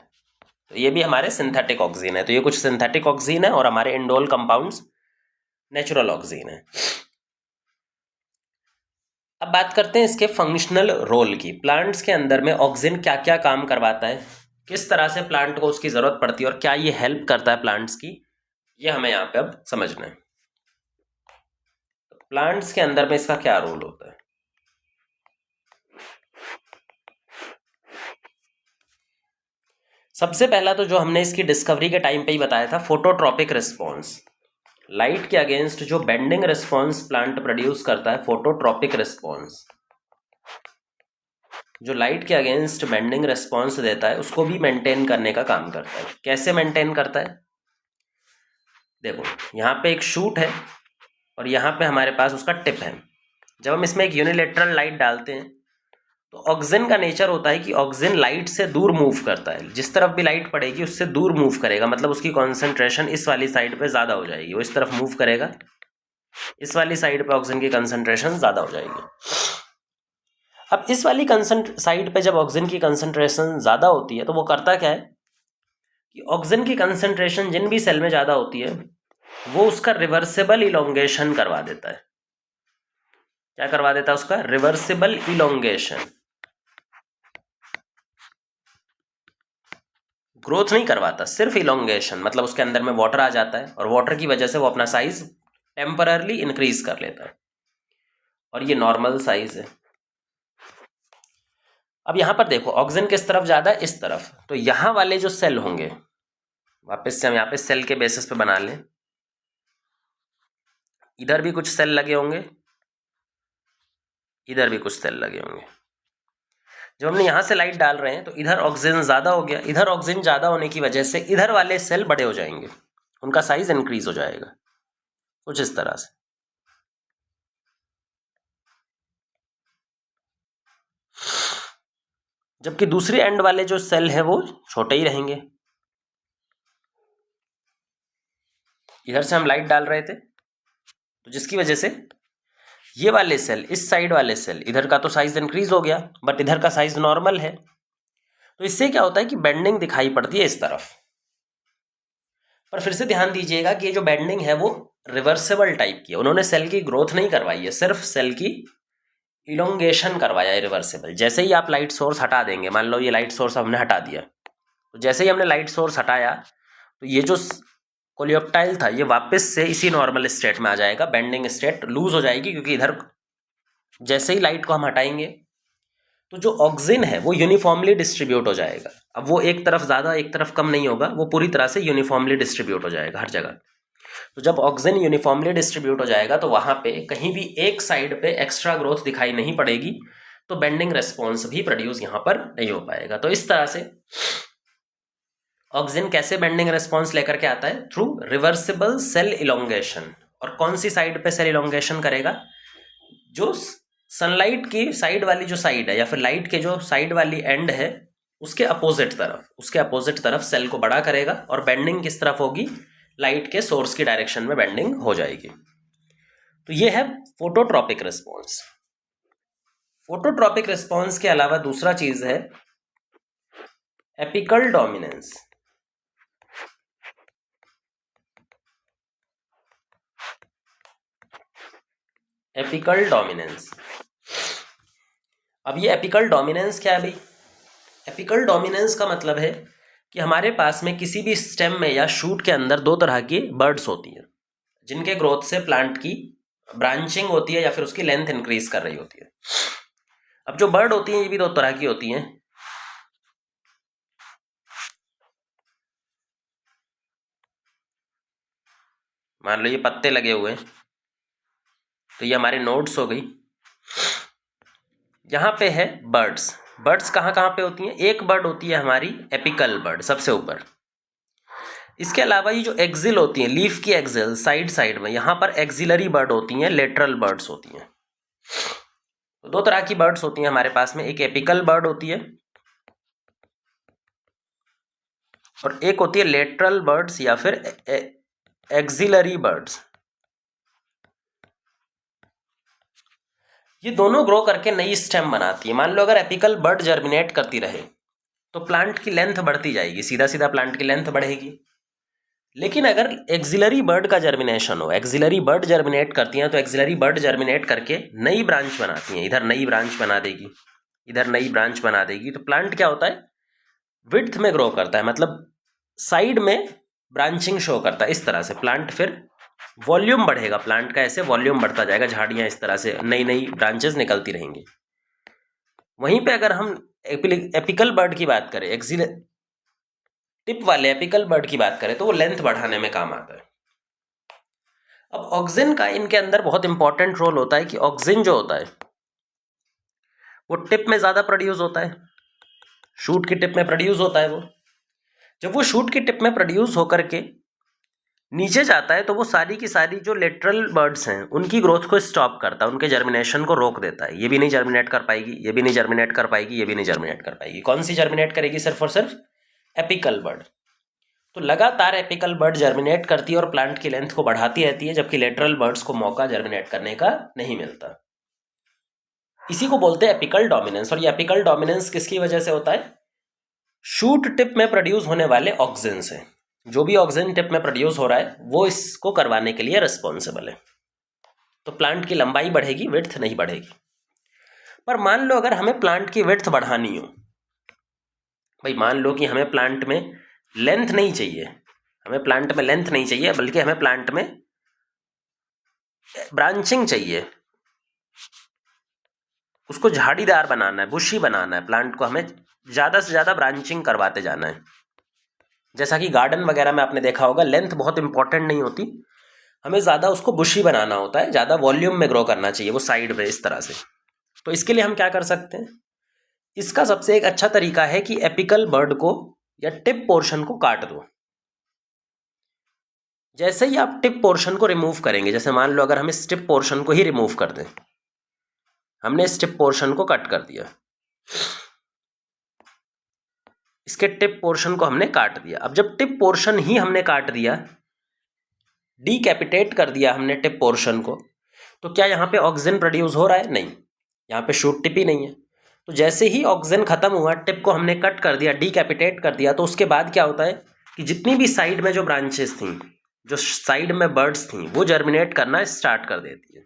तो ये भी हमारे सिंथेटिक ऑक्सीजन है। तो ये कुछ सिंथेटिक ऑक्सीजन है और हमारे इंडोल कंपाउंड्स नेचुरल ऑक्सीजन है। अब बात करते हैं इसके फंक्शनल रोल की। प्लांट्स के अंदर में ऑक्सीजन क्या क्या काम करवाता है, किस तरह से प्लांट को उसकी ज़रूरत पड़ती है और क्या ये हेल्प करता है प्लांट्स की, ये हमें यहाँ पे अब समझना है। प्लांट्स के अंदर में इसका क्या रोल होता है? सबसे पहला तो जो हमने इसकी डिस्कवरी के टाइम पे ही बताया था, फोटोट्रॉपिक रिस्पॉन्स। लाइट के अगेंस्ट जो बेंडिंग रिस्पॉन्स प्लांट प्रोड्यूस करता है, फोटोट्रॉपिक रिस्पॉन्स, जो लाइट के अगेंस्ट बेंडिंग रिस्पॉन्स देता है उसको भी मेंटेन करने का काम करता है। कैसे मेंटेन करता है? देखो यहाँ पे एक शूट है और यहाँ पे हमारे पास उसका टिप है। जब हम इसमें एक यूनिलेटरल लाइट डालते हैं तो ऑक्सीजन का नेचर होता है कि ऑक्सीजन लाइट से दूर मूव करता है। जिस तरफ भी लाइट पड़ेगी उससे दूर मूव करेगा, मतलब उसकी कॉन्सेंट्रेशन इस वाली साइड पे ज़्यादा हो जाएगी, वो इस तरफ मूव करेगा इस वाली साइड पे ऑक्सीजन की कंसंट्रेशन ज़्यादा हो जाएगी। अब इस वाली साइड पे जब ऑक्सीजन की कंसंट्रेशन ज़्यादा होती है तो वो करता क्या है कि ऑक्सीजन की कंसंट्रेशन जिन भी सेल में ज़्यादा होती है वो उसका रिवर्सिबल इलोंगेशन करवा देता है। क्या करवा देता है? उसका रिवर्सिबल इलोंगेशन। ग्रोथ नहीं करवाता, सिर्फ इलोंगेशन, मतलब उसके अंदर में वाटर आ जाता है और वाटर की वजह से वो अपना साइज टेम्पररली इंक्रीज कर लेता है और ये नॉर्मल साइज है। अब यहां पर देखो ऑक्सीजन किस तरफ ज्यादा है? इस तरफ। तो यहां वाले जो सेल होंगे, वापस से हम यहाँ पे सेल के बेसिस पे बना लें, इधर भी कुछ सेल लगे होंगे, इधर भी कुछ सेल लगे होंगे। जब हमने यहां से लाइट डाल रहे हैं तो इधर ऑक्सीजन ज्यादा हो गया, इधर ऑक्सीजन ज्यादा होने की वजह से इधर वाले सेल बड़े हो जाएंगे, उनका साइज इंक्रीज हो जाएगा कुछ इस तरह से। जबकि दूसरी एंड वाले जो सेल है वो छोटे ही रहेंगे। इधर से हम लाइट डाल रहे थे तो जिसकी वजह से ये वाले सेल, इस साइड वाले सेल, इधर का तो साइज इंक्रीज हो गया बट इधर का साइज नॉर्मल है। तो इससे क्या होता है कि बेंडिंग दिखाई पड़ती है इस तरफ। पर फिर से ध्यान दीजिएगा कि ये जो बेंडिंग है वो रिवर्सिबल टाइप की है। उन्होंने सेल की ग्रोथ नहीं करवाई है, सिर्फ सेल की इलोंगेशन करवाया है रिवर्सिबल। जैसे ही आप लाइट सोर्स हटा देंगे, मान लो ये लाइट सोर्स हमने हटा दिया, तो जैसे ही हमने लाइट सोर्स हटाया तो ये जो कोलियोप्टाइल था ये वापस से इसी नॉर्मल स्टेट में आ जाएगा, बेंडिंग स्टेट लूज हो जाएगी, क्योंकि इधर जैसे ही लाइट को हम हटाएंगे तो जो ऑक्सीजन है वो यूनिफॉर्मली डिस्ट्रीब्यूट हो जाएगा। अब वो एक तरफ ज़्यादा एक तरफ कम नहीं होगा, वो पूरी तरह से यूनिफॉर्मली डिस्ट्रीब्यूट हो जाएगा हर जगह। तो जब ऑक्सीजन यूनिफॉर्मली डिस्ट्रीब्यूट हो जाएगा तो वहाँ पे कहीं भी एक साइड पे एक्स्ट्रा ग्रोथ दिखाई नहीं पड़ेगी, तो बेंडिंग रेस्पॉन्स भी प्रोड्यूस यहाँ पर नहीं हो पाएगा। तो इस तरह से ऑक्सीजन कैसे बेंडिंग रेस्पॉन्स लेकर के आता है? Through reversible cell elongation. और कौन सी साइड पे सेल इलोंगेशन करेगा? जो सनलाइट की साइड वाली जो साइड है, या फिर लाइट के जो साइड वाली एंड है उसके अपोजिट तरफ, उसके अपोजिट तरफ सेल को बड़ा करेगा। और बेंडिंग किस तरफ होगी? लाइट के सोर्स की डायरेक्शन में बेंडिंग हो जाएगी। तो ये है फोटोट्रॉपिक रिस्पॉन्स। फोटोट्रॉपिक रिस्पॉन्स के अलावा दूसरा चीज है एपिकल डोमिनेंस। Apical dominance. अब ये एपिकल डोमिनेंस क्या है भाई? एपिकल डोमिनेंस का मतलब है कि हमारे पास में किसी भी स्टेम में या शूट के अंदर दो तरह की बर्ड्स होती हैं, जिनके ग्रोथ से प्लांट की ब्रांचिंग होती है या फिर उसकी लेंथ इंक्रीज कर रही होती है। अब जो बर्ड होती हैं ये भी दो तरह की होती हैं। मान लो ये पत्ते लगे हुए हैं, तो ये हमारे नोड्स हो गई। यहाँ पे है बर्ड्स। बर्ड्स कहाँ कहाँ पे होती हैं? एक बर्ड होती है हमारी एपिकल बर्ड, सबसे ऊपर। इसके अलावा ये जो एक्सिल होती हैं, लीफ की एक्सिल साइड साइड में, यहाँ पर एक्सिलरी बर्ड होती हैं, लेटरल बर्ड्स होती हैं। तो दो तरह की बर्ड्स होती हैं हमारे पास में, एक एपिकल बर्ड होती है और एक होती है लेटरल बर्ड्स या फिर एक्सिलरी बर्ड्स। ये दोनों ग्रो करके नई स्टेम बनाती है। मान लो अगर एपिकल बर्ड जर्मिनेट करती रहे तो प्लांट की लेंथ बढ़ती जाएगी, सीधा सीधा प्लांट की लेंथ बढ़ेगी। लेकिन अगर एक्सिलरी बर्ड का जर्मिनेशन हो, एक्सिलरी बर्ड जर्मिनेट करती हैं, तो एक्सिलरी बर्ड जर्मिनेट करके नई ब्रांच बनाती हैं, इधर नई ब्रांच बना देगी, इधर नई ब्रांच बना देगी। तो प्लांट क्या होता है? विड्थ में ग्रो करता है, मतलब साइड में ब्रांचिंग शो करता है। इस तरह से प्लांट फिर वॉल्यूम बढ़ेगा, प्लांट का ऐसे वॉल्यूम बढ़ता जाएगा, झाड़ियाँ इस तरह से नई नई ब्रांचेस निकलती रहेंगी। वहीं पे अगर हम एपिकल बर्ड की बात करें, टिप वाले एपिकल बर्ड की बात करें, तो वो लेंथ बढ़ाने में काम आता है। अब ऑक्सीजन का इनके अंदर बहुत इंपॉर्टेंट रोल होता है कि ऑक्सीजन जो होता है वो टिप में ज़्यादा प्रोड्यूस होता है, शूट की टिप में प्रोड्यूस होता है। वो जब वो शूट की टिप में प्रोड्यूस होकर के नीचे जाता है तो वो सारी की सारी जो लेटरल बर्ड्स हैं उनकी ग्रोथ को स्टॉप करता है, उनके जर्मिनेशन को रोक देता है। ये भी नहीं जर्मिनेट कर पाएगी, ये भी नहीं जर्मिनेट कर पाएगी, ये भी नहीं जर्मिनेट कर पाएगी। कौन सी जर्मिनेट करेगी? सिर्फ और सिर्फ एपिकल बर्ड। तो लगातार एपिकल बर्ड जर्मिनेट करती है और प्लांट की लेंथ को बढ़ाती रहती है, जबकि लेटरल बर्ड्स को मौका जर्मिनेट करने का नहीं मिलता। इसी को बोलते हैं एपिकल डोमिनेंस। और ये एपिकल डोमिनेंस किसकी वजह से होता है? शूट टिप में प्रोड्यूस होने वाले ऑक्सिन से। जो भी ऑक्सिन टिप में प्रोड्यूस हो रहा है वो इसको करवाने के लिए रिस्पॉन्सिबल है। तो प्लांट की लंबाई बढ़ेगी, विड्थ नहीं बढ़ेगी। पर मान लो अगर हमें प्लांट की विड्थ बढ़ानी हो, भाई मान लो कि हमें प्लांट में लेंथ नहीं चाहिए, हमें प्लांट में लेंथ नहीं चाहिए, बल्कि हमें प्लांट में ब्रांचिंग चाहिए, उसको झाड़ीदार बनाना है, बुशी बनाना है, प्लांट को हमें ज़्यादा से ज़्यादा ब्रांचिंग करवाते जाना है। जैसा कि गार्डन वगैरह में आपने देखा होगा, लेंथ बहुत इंपॉर्टेंट नहीं होती, हमें ज़्यादा उसको बुशी बनाना होता है, ज़्यादा वॉल्यूम में ग्रो करना चाहिए वो साइड में इस तरह से। तो इसके लिए हम क्या कर सकते हैं? इसका सबसे एक अच्छा तरीका है कि एपिकल बर्ड को या टिप पोर्शन को काट दो। जैसे ही आप टिप पोर्शन को रिमूव करेंगे, जैसे मान लो अगर हम इस टिप पोर्शन को ही रिमूव कर दें, हमने इस टिप पोर्शन को कट कर दिया, इसके टिप पोर्शन को हमने काट दिया। अब जब टिप पोर्शन ही हमने काट दिया, डीकैपिटेट कर दिया हमने टिप पोर्शन को, तो क्या यहाँ पे ऑक्सीजन प्रोड्यूस हो रहा है? नहीं, यहाँ पे शूट टिप ही नहीं है। तो जैसे ही ऑक्सीजन खत्म हुआ, टिप को हमने कट कर दिया, डीकैपिटेट कर दिया, तो उसके बाद क्या होता है कि जितनी भी साइड में जो ब्रांचेस थी, जो साइड में बर्ड्स थी, वो जर्मिनेट करना स्टार्ट कर देती है।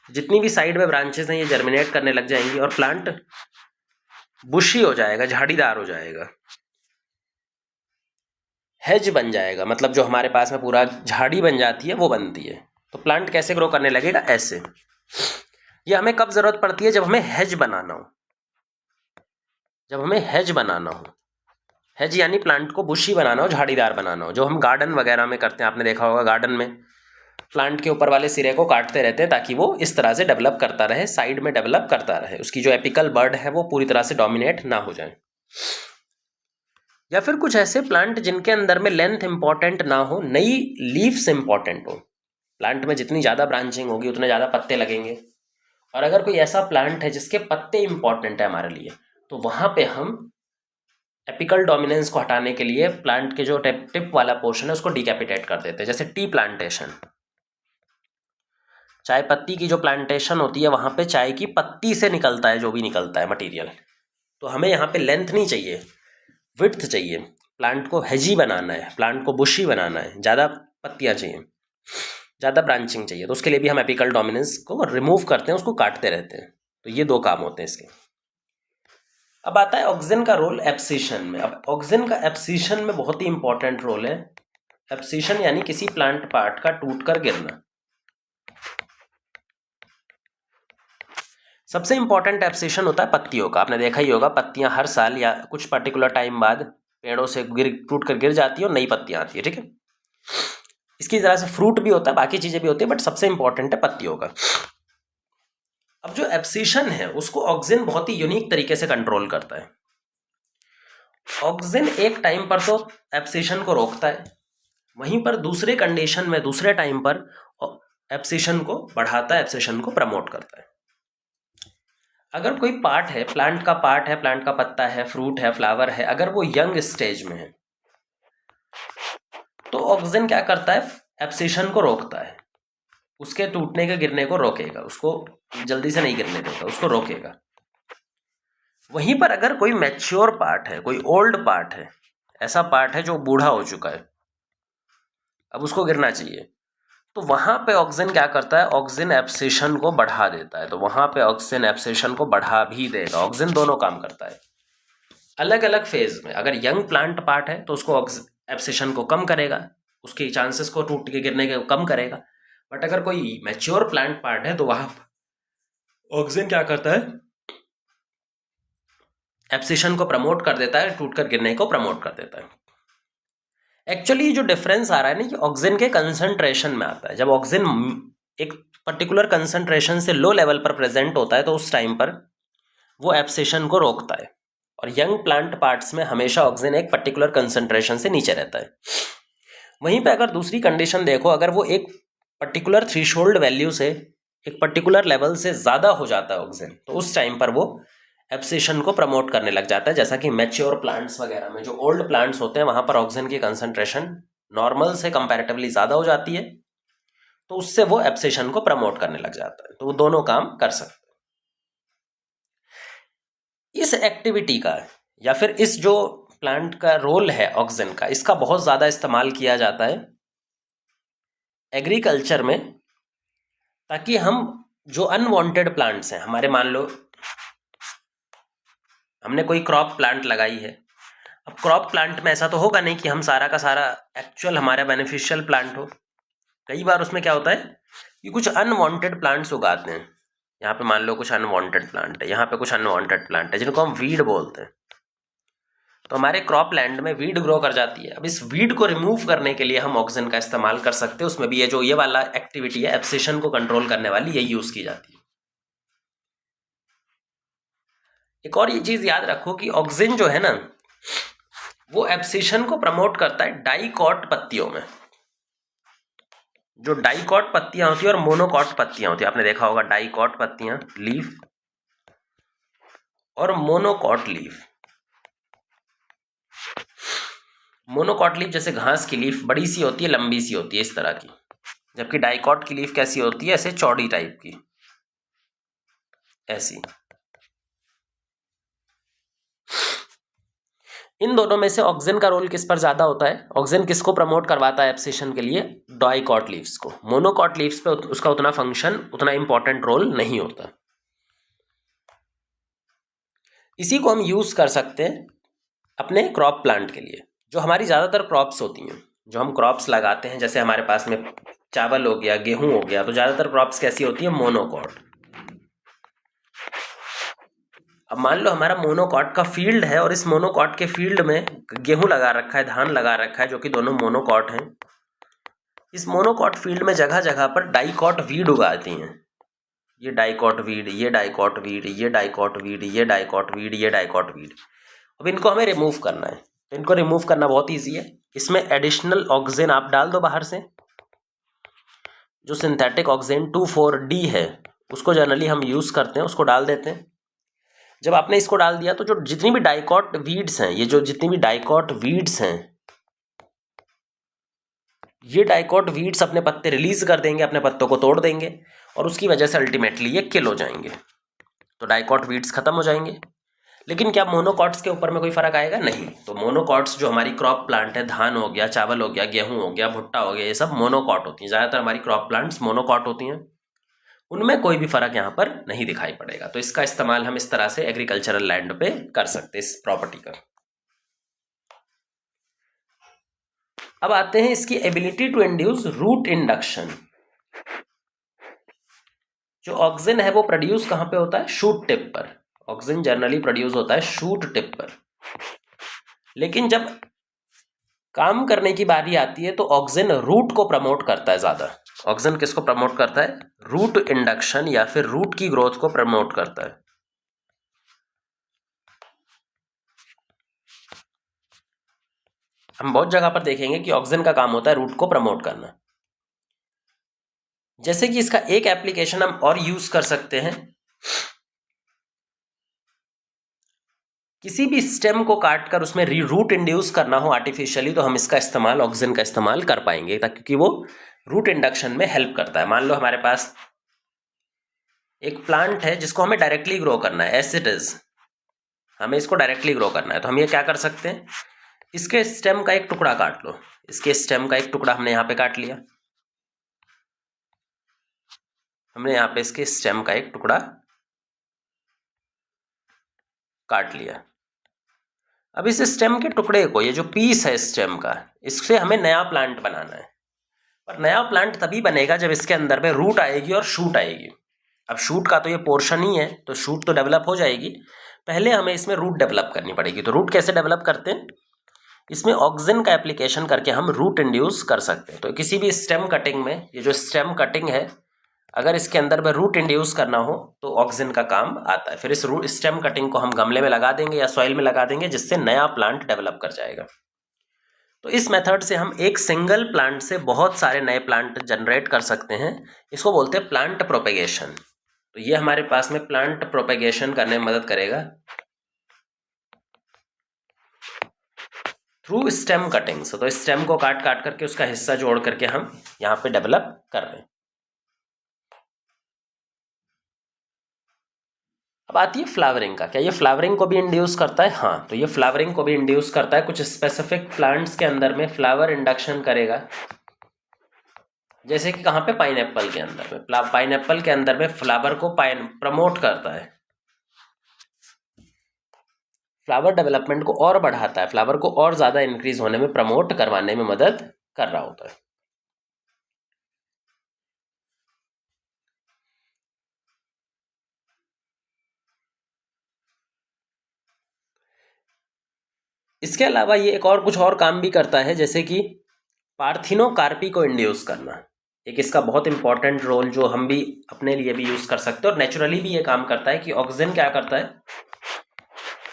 जितनी भी साइड में ब्रांचेस हैं ये जर्मिनेट करने लग जाएंगी और प्लांट बुशी हो जाएगा, झाड़ीदार हो जाएगा, हेज बन जाएगा, मतलब जो हमारे पास में पूरा झाड़ी बन जाती है वो बनती है। तो प्लांट कैसे ग्रो करने लगेगा? ऐसे। ये हमें कब जरूरत पड़ती है? जब हमें हेज बनाना हो, जब हमें हेज बनाना हो। हेज यानी प्लांट को बुशी बनाना हो, झाड़ीदार बनाना हो, जो हम गार्डन वगैरह में करते हैं। आपने देखा होगा गार्डन में प्लांट के ऊपर वाले सिरे को काटते रहते हैं ताकि वो इस तरह से डेवलप करता रहे, साइड में डेवलप करता रहे, उसकी जो एपिकल बर्ड है वो पूरी तरह से डोमिनेट ना हो जाए। या फिर कुछ ऐसे प्लांट जिनके अंदर में लेंथ इंपॉर्टेंट ना हो, नई लीव्स इंपॉर्टेंट हो। प्लांट में जितनी ज़्यादा ब्रांचिंग होगी उतने ज़्यादा पत्ते लगेंगे। और अगर कोई ऐसा प्लांट है जिसके पत्ते इंपॉर्टेंट है हमारे लिए, तो वहाँ पे हम एपिकल डोमिनेंस को हटाने के लिए प्लांट के जो टिप वाला पोर्शन है उसको डिकैपिटेट कर देते हैं। जैसे टी प्लांटेशन, चाय पत्ती की जो प्लांटेशन होती है, वहाँ पे चाय की पत्ती से निकलता है जो भी निकलता है मटेरियल। तो हमें यहाँ पे लेंथ नहीं चाहिए, विड्थ चाहिए। प्लांट को हेजी बनाना है, प्लांट को बुशी बनाना है, ज़्यादा पत्तियाँ चाहिए, ज़्यादा ब्रांचिंग चाहिए। तो उसके लिए भी हम एपिकल डोमिनेंस को रिमूव करते हैं, उसको काटते रहते हैं। तो ये दो काम होते हैं इसके। अब आता है ऑक्सीजन का रोल एब्सिशन में। अब ऑक्सीजन का एब्सिशन में बहुत ही इंपॉर्टेंट रोल है। एब्सिशन यानी किसी प्लांट पार्ट का टूटकर गिरना। सबसे इंपॉर्टेंट एब्सिशन होता है पत्तियों का। आपने देखा ही होगा, पत्तियां हर साल या कुछ पर्टिकुलर टाइम बाद पेड़ों से टूट कर गिर जाती है और नई पत्तियां आती है, ठीक है। इसकी तरह से फ्रूट भी होता है, बाकी चीजें भी होती है, बट सबसे इंपॉर्टेंट है पत्तियों का। अब जो एब्सिशन है उसको ऑक्सीजन बहुत ही यूनिक तरीके से कंट्रोल करता है। ऑक्सीजन एक टाइम पर तो एब्सिशन को रोकता है, वहीं पर दूसरे कंडीशन में, दूसरे टाइम पर एब्सिशन को बढ़ाता है, एब्सिशन को प्रमोट करता है। अगर कोई पार्ट है, प्लांट का पार्ट है, प्लांट का पत्ता है, फ्रूट है, फ्लावर है, अगर वो यंग स्टेज में है, तो ऑक्सीजन क्या करता है? एब्सिशन को रोकता है, उसके टूटने के गिरने को रोकेगा, उसको जल्दी से नहीं गिरने देगा, उसको रोकेगा। वहीं पर अगर कोई मैच्योर पार्ट है, कोई ओल्ड पार्ट है, ऐसा पार्ट है जो बूढ़ा हो चुका है, अब उसको गिरना चाहिए, तो वहां पे ऑक्सीजन क्या करता है? ऑक्सीजन एब्सिशन को बढ़ा देता है। तो वहां पे ऑक्सीजन एब्सिशन को बढ़ा भी देगा। ऑक्सीजन दोनों काम करता है अलग अलग फेज में। अगर यंग प्लांट पार्ट है तो उसको एब्सिशन को कम करेगा, उसके चांसेस को टूट के गिरने के कम करेगा। बट अगर कोई मैच्योर प्लांट पार्ट है तो वहां ऑक्सीजन क्या करता है? एब्सिशन को प्रमोट कर देता है, टूट कर गिरने को प्रमोट कर देता है। एक्चुअली जो डिफरेंस आ रहा है ना, कि ऑक्सीजन के कंसंट्रेशन में आता है। जब ऑक्सीजन एक पर्टिकुलर कंसंट्रेशन से लो लेवल पर प्रेजेंट होता है तो उस टाइम पर वो एब्सिशन को रोकता है। और यंग प्लांट पार्ट्स में हमेशा ऑक्सीजन एक पर्टिकुलर कंसंट्रेशन से नीचे रहता है। वहीं पे अगर दूसरी कंडीशन देखो, अगर वो एक पर्टिकुलर थ्रेशोल्ड वैल्यू से, एक पर्टिकुलर लेवल से ज़्यादा हो जाता है ऑक्सीजन, तो उस टाइम पर वो एब्सेशन को प्रमोट करने लग जाता है। जैसा कि मैच्योर प्लांट्स वगैरह में, जो ओल्ड प्लांट्स होते हैं, वहाँ पर ऑक्सीजन की कंसंट्रेशन नॉर्मल से कंपैरेटिवली ज़्यादा हो जाती है, तो उससे वो एब्सेशन को प्रमोट करने लग जाता है। तो वो दोनों काम कर सकते हैं। इस एक्टिविटी का या फिर इस जो प्लांट का रोल है ऑक्सीजन का, इसका बहुत ज़्यादा इस्तेमाल किया जाता है एग्रीकल्चर में, ताकि हम जो अनवांटेड प्लांट्स हैं हमारे, मान लो हमने कोई क्रॉप प्लांट लगाई है, अब क्रॉप प्लांट में ऐसा तो होगा नहीं कि हम सारा का सारा एक्चुअल हमारा बेनिफिशियल प्लांट हो। कई बार उसमें क्या होता है कि कुछ अनवांटेड प्लांट्स उगाते हैं। यहाँ पे मान लो कुछ अनवांटेड प्लांट है, यहाँ पे कुछ अनवांटेड प्लांट है जिनको हम वीड बोलते हैं। तो हमारे क्रॉप लैंड में वीड ग्रो कर जाती है। अब इस वीड को रिमूव करने के लिए हम ऑक्सीजन का इस्तेमाल कर सकते हैं। उसमें भी ये वाला एक्टिविटी है, एब्सेशन को कंट्रोल करने वाली, यही यूज की जाती है। एक और ये चीज याद रखो कि ऑक्सीजन जो है ना, वो एब्सेशन को प्रमोट करता है डाइकॉट पत्तियों में। जो डाइकॉट पत्तियां होती है और मोनोकॉट पत्तियां होती है, आपने देखा होगा डाइकॉट पत्तियां लीफ और मोनोकॉट लीफ। मोनोकॉट लीफ जैसे घास की लीफ बड़ी सी होती है, लंबी सी होती है इस तरह की, जबकि डाइकॉट की लीफ कैसी होती है, ऐसे चौड़ी टाइप की, ऐसी। इन दोनों में से ऑक्सीजन का रोल किस पर ज्यादा होता है? ऑक्सीजन किसको प्रमोट करवाता है एब्सेशन के लिए? डाइकॉट लीव्स को। मोनोकॉट लीव्स पे उसका उतना फंक्शन, उतना इंपॉर्टेंट रोल नहीं होता। इसी को हम यूज कर सकते हैं अपने क्रॉप प्लांट के लिए। जो हमारी ज्यादातर क्रॉप्स होती हैं, जो हम क्रॉप्स लगाते हैं, जैसे हमारे पास में चावल हो गया, गेहूं हो गया, तो ज्यादातर क्रॉप्स कैसी होती है? मोनोकॉट। अब मान लो हमारा मोनोकॉट का फील्ड है और इस मोनोकॉट के फील्ड में गेहूं लगा रखा है, धान लगा रखा है, जो कि दोनों मोनोकॉट हैं। इस मोनोकॉट फील्ड में जगह जगह पर डाइकॉट वीड उगाती हैं। ये डाइकॉट वीड, ये डाइकॉट वीड, ये डाइकॉट वीड, ये डाइकॉट वीड, ये डाइकॉट वीड। अब इनको हमें रिमूव करना है। तो इनको रिमूव करना बहुत ईजी है। इसमें एडिशनल ऑक्सीजन आप डाल दो बाहर से। जो सिंथेटिक ऑक्सीजन 2,4-D है, उसको जनरली हम यूज करते हैं, उसको डाल देते हैं। जब आपने इसको डाल दिया तो जो जितनी भी डाइकॉट वीड्स हैं, ये जो जितनी भी डाइकॉट वीड्स हैं, ये डाइकॉट वीड्स अपने पत्ते रिलीज कर देंगे, अपने पत्तों को तोड़ देंगे, और उसकी वजह से अल्टीमेटली ये किल हो जाएंगे। तो डाइकॉट वीड्स खत्म हो जाएंगे। लेकिन क्या मोनोकॉट्स के ऊपर में कोई फर्क आएगा? नहीं। तो मोनोकॉट्स जो हमारी क्रॉप प्लांट है, धान हो गया, चावल हो गया, गेहूं हो गया, भुट्टा हो गया, ये सब मोनोकॉट होती हैं। ज्यादातर हमारी क्रॉप प्लांट्स मोनोकॉट होती हैं, उनमें कोई भी फर्क यहाँ पर नहीं दिखाई पड़ेगा। तो इसका इस्तेमाल हम इस तरह से एग्रीकल्चरल लैंड पे कर सकते हैं, इस प्रॉपर्टी का। अब आते हैं इसकी ability to induce root induction. जो ऑक्सीजन है वो प्रोड्यूस कहां पे होता है? शूट टिप पर। ऑक्सीजन जनरली प्रोड्यूस होता है शूट टिप पर। लेकिन जब काम करने की बारी आती है तो ऑक्सीजन रूट को प्रमोट करता है ज्यादा। ऑक्सीजन किसको प्रमोट करता है? रूट इंडक्शन, या फिर रूट की ग्रोथ को प्रमोट करता है। हम बहुत जगह पर देखेंगे कि ऑक्सीजन का काम होता है रूट को प्रमोट करना। जैसे कि इसका एक एप्लीकेशन हम और यूज कर सकते हैं, किसी भी स्टेम को काटकर उसमें रूट इंड्यूस करना हो आर्टिफिशियली, तो हम इसका इस्तेमाल, ऑक्सीजन का इस्तेमाल कर पाएंगे, क्योंकि वो रूट इंडक्शन में हेल्प करता है। मान लो हमारे पास एक प्लांट है जिसको हमें डायरेक्टली ग्रो करना है, एज इट इज, हमें इसको डायरेक्टली ग्रो करना है। तो हम ये क्या कर सकते हैं, इसके स्टेम का एक टुकड़ा काट लो। इसके स्टेम का एक टुकड़ा हमने यहाँ पे काट लिया, हमने यहाँ पे इसके स्टेम का एक टुकड़ा काट लिया। अब इस स्टेम के टुकड़े को, ये जो पीस है स्टेम का, इससे हमें नया प्लांट बनाना है। पर नया प्लांट तभी बनेगा जब इसके अंदर में रूट आएगी और शूट आएगी। अब शूट का तो ये पोर्शन ही है, तो शूट तो डेवलप हो जाएगी, पहले हमें इसमें रूट डेवलप करनी पड़ेगी। तो रूट कैसे डेवलप करते हैं? इसमें ऑक्सीजन का एप्लीकेशन करके हम रूट इंड्यूस कर सकते हैं। तो किसी भी स्टेम कटिंग में, ये जो स्टेम कटिंग है, अगर इसके अंदर में रूट इंड्यूस करना हो तो ऑक्सीजन का काम आता है। फिर इस रूट स्टेम कटिंग को हम गमले में लगा देंगे या सॉइल में लगा देंगे, जिससे नया प्लांट डेवलप कर जाएगा। तो इस मेथड से हम एक सिंगल प्लांट से बहुत सारे नए प्लांट जनरेट कर सकते हैं। इसको बोलते हैं प्लांट प्रोपेगेशन। तो ये हमारे पास में प्लांट प्रोपेगेशन करने में मदद करेगा थ्रू स्टेम कटिंग से। तो स्टेम को काट काट करके उसका हिस्सा जोड़ करके हम यहाँ पे डेवलप कर रहे हैं। अब आती है फ्लावरिंग का। क्या ये फ्लावरिंग को भी इंड्यूस करता है? हाँ, तो ये फ्लावरिंग को भी इंड्यूस करता है। कुछ स्पेसिफिक प्लांट्स के अंदर में फ्लावर इंडक्शन करेगा, जैसे कि कहाँ पे? पाइनएप्पल के अंदर में। पाइनएप्पल के अंदर में फ्लावर को प्रमोट करता है, फ्लावर डेवलपमेंट को और बढ़ाता है, फ्लावर को और ज़्यादा इंक्रीज होने में, प्रमोट करवाने में मदद कर रहा होता है। इसके अलावा ये एक और कुछ और काम भी करता है, जैसे कि पार्थिनोकार्पी को इंड्यूस करना। एक इसका बहुत इंपॉर्टेंट रोल जो हम भी अपने लिए भी यूज कर सकते हैं और नेचुरली भी ये काम करता है कि ऑक्सीजन क्या करता है?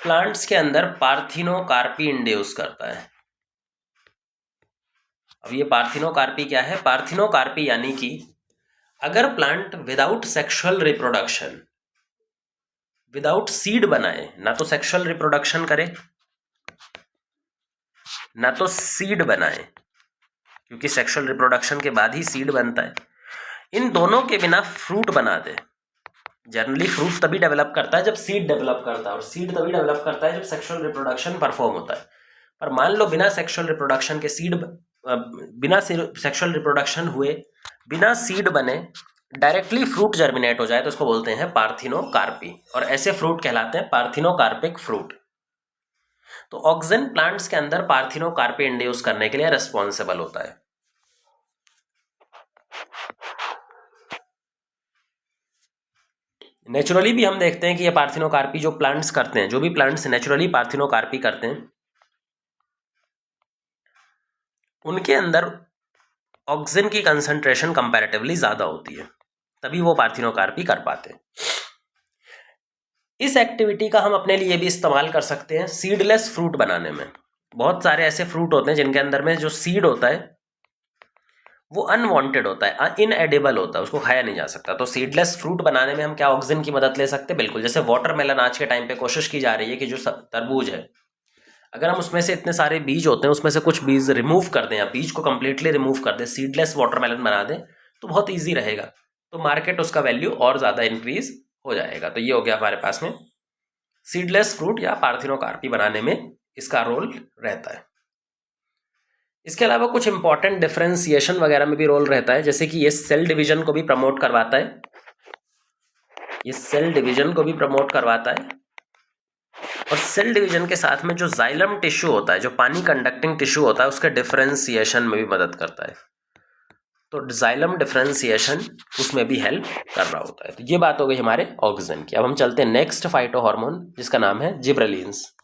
प्लांट्स के अंदर पार्थिनोकार्पी इंड्यूस करता है। अब ये पार्थिनोकार्पी क्या है? पार्थिनोकार्पी यानी कि अगर plant without sexual reproduction, without seed बनाए, ना तो सेक्सुअल रिप्रोडक्शन करे ना तो सीड बनाए, क्योंकि सेक्सुअल रिप्रोडक्शन के बाद ही सीड बनता है, इन दोनों के बिना फ्रूट बना दे। जनरली फ्रूट तभी डेवलप करता है जब सीड डेवलप करता है, और सीड तभी डेवलप करता है जब सेक्सुअल रिप्रोडक्शन परफॉर्म होता है। पर मान लो बिना सेक्सुअल रिप्रोडक्शन के बिना सेक्सुअल रिप्रोडक्शन हुए, बिना सीड बने डायरेक्टली फ्रूट जर्मिनेट हो जाए, तो उसको बोलते हैं पार्थिनोकार्पी, और ऐसे फ्रूट कहलाते हैं पार्थिनोकार्पिक फ्रूट। तो ऑक्सीजन प्लांट्स के अंदर पार्थिनोकार्पी इंड्यूस करने के लिए रिस्पॉन्सिबल होता है। नेचुरली भी हम देखते हैं कि ये पार्थिनोकार्पी जो प्लांट्स करते हैं, जो भी प्लांट्स नेचुरली पार्थिनोकार्पी करते हैं, उनके अंदर ऑक्सीजन की कंसंट्रेशन कंपैरेटिवली ज़्यादा होती है, तभी वो पार्थिनोकार्पी कर पाते हैं। इस एक्टिविटी का हम अपने लिए भी इस्तेमाल कर सकते हैं सीडलेस फ्रूट बनाने में। बहुत सारे ऐसे फ्रूट होते हैं जिनके अंदर में जो सीड होता है वो अनवांटेड होता है, इनएडिबल होता है, उसको खाया नहीं जा सकता। तो सीडलेस फ्रूट बनाने में हम क्या ऑक्सीजन की मदद ले सकते हैं? बिल्कुल। जैसे वाटरमेलन आज के टाइम पे कोशिश की जा रही है कि जो तरबूज है, अगर हम उसमें से इतने सारे बीज होते हैं उसमें से कुछ बीज रिमूव कर दें या बीज को कंप्लीटली रिमूव कर दें, सीडलेस वाटरमेलन बना दें, तो बहुत ईजी रहेगा, तो मार्केट उसका वैल्यू और ज़्यादा इंक्रीज हो जाएगा। तो ये हो गया हमारे पास में सीडलेस फ्रूट या पार्थिनोकार्पी बनाने में इसका रोल रहता है। इसके अलावा कुछ इंपॉर्टेंट डिफरेंशिएशन वगैरह में भी रोल रहता है, जैसे कि ये सेल डिवीजन को भी प्रमोट करवाता है, ये सेल डिवीजन को भी प्रमोट करवाता है, और सेल डिवीजन के साथ में जो जाइलम टिश्यू होता है, जो पानी कंडक्टिंग टिश्यू होता है, उसके डिफरेंशिएशन में भी मदद करता है। तो जाइलम डिफरेंशिएशन उसमें भी हेल्प कर रहा होता है। तो ये बात हो गई हमारे ऑक्सीजन की। अब हम चलते हैं नेक्स्ट फाइटो हार्मोन, जिसका नाम है जिब्रेलिन्स।